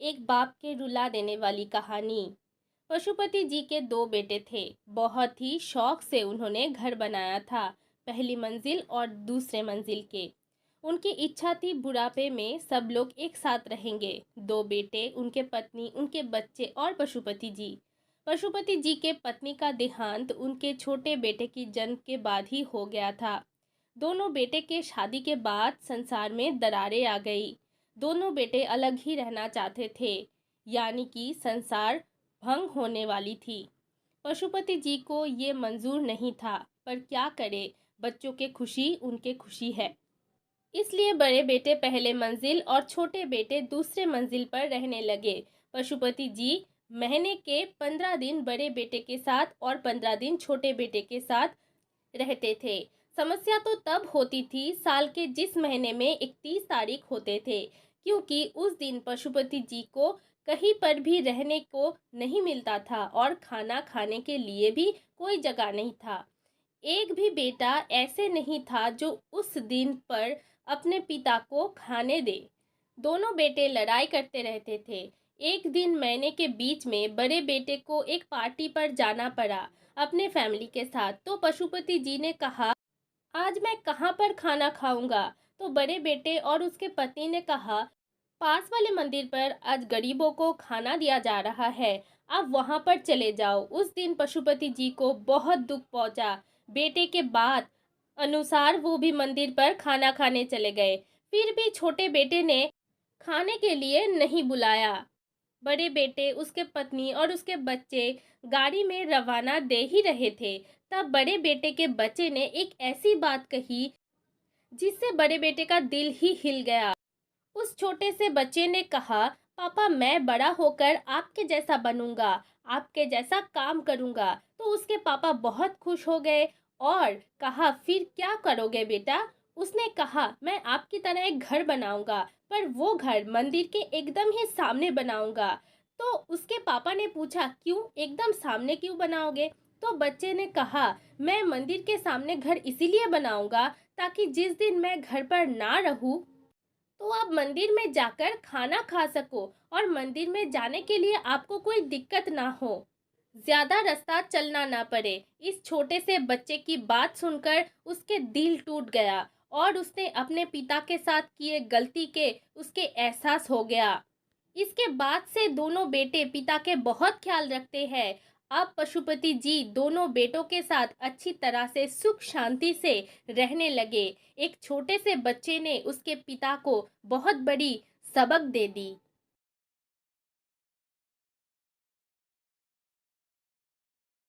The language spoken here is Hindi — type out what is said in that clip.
एक बाप के रुला देने वाली कहानी। पशुपति जी के दो बेटे थे। बहुत ही शौक से उन्होंने घर बनाया था, पहली मंजिल और दूसरे मंजिल के। उनकी इच्छा थी बुढ़ापे में सब लोग एक साथ रहेंगे। दो बेटे, उनके पत्नी, उनके बच्चे और पशुपति जी। पशुपति जी के पत्नी का देहांत उनके छोटे बेटे की जन्म के बाद ही हो गया था। दोनों बेटे के शादी के बाद संसार में दरारें आ गई। दोनों बेटे अलग ही रहना चाहते थे, यानी कि संसार भंग होने वाली थी। पशुपति जी को ये मंजूर नहीं था, पर क्या करे, बच्चों के खुशी उनके खुशी है। इसलिए बड़े बेटे पहले मंजिल और छोटे बेटे दूसरे मंजिल पर रहने लगे। पशुपति जी महीने के 15 दिन बड़े बेटे के साथ और 15 दिन छोटे बेटे के साथ रहते थे। समस्या तो तब होती थी साल के जिस महीने में 31 तारीख होते थे, क्योंकि उस दिन पशुपति जी को कहीं पर भी रहने को नहीं मिलता था और खाना खाने के लिए भी कोई जगह नहीं था। एक भी बेटा ऐसे नहीं था जो उस दिन पर अपने पिता को खाने दे। दोनों बेटे लड़ाई करते रहते थे। एक दिन महीने के बीच में बड़े बेटे को एक पार्टी पर जाना पड़ा अपने फैमिली के साथ। तो पशुपति जी ने कहा, आज मैं कहाँ पर खाना खाऊंगा? तो बड़े बेटे और उसके पति ने कहा, पास वाले मंदिर पर आज गरीबों को खाना दिया जा रहा है, आप वहां पर चले जाओ। उस दिन पशुपति जी को बहुत दुख पहुंचा। बेटे के बात अनुसार वो भी मंदिर पर खाना खाने चले गए। फिर भी छोटे बेटे ने खाने के लिए नहीं बुलाया। बड़े बेटे, उसके पत्नी और उसके बच्चे गाड़ी में रवाना दे ही रहे थे, तब बड़े बेटे के बच्चे ने एक ऐसी बात कही जिससे बड़े बेटे का दिल ही हिल गया। उस छोटे से बच्चे ने कहा, पापा मैं बड़ा होकर आपके जैसा बनूंगा, आपके जैसा काम करूंगा। तो उसके पापा बहुत खुश हो गए और कहा, फिर क्या करोगे बेटा? उसने कहा, मैं आपकी तरह एक घर बनाऊंगा, पर वो घर मंदिर के एकदम ही सामने बनाऊंगा। तो उसके पापा ने पूछा, क्यों, एकदम सामने क्यों बनाओगे? तो बच्चे ने कहा, मैं मंदिर के सामने घर इसीलिए बनाऊंगा ताकि जिस दिन मैं घर पर ना रहूं तो आप मंदिर में जाकर खाना खा सको और मंदिर में जाने के लिए आपको कोई दिक्कत ना हो, ज्यादा रास्ता चलना ना पड़े। इस छोटे से बच्चे की बात सुनकर उसके दिल टूट गया और उसने अपने पिता के साथ किए गलती के उसके एहसास हो गया। इसके बाद से दोनों बेटे पिता के बहुत ख्याल रखते हैं। अब पशुपति जी दोनों बेटों के साथ अच्छी तरह से सुख शांति से रहने लगे। एक छोटे से बच्चे ने उसके पिता को बहुत बड़ी सबक दे दी।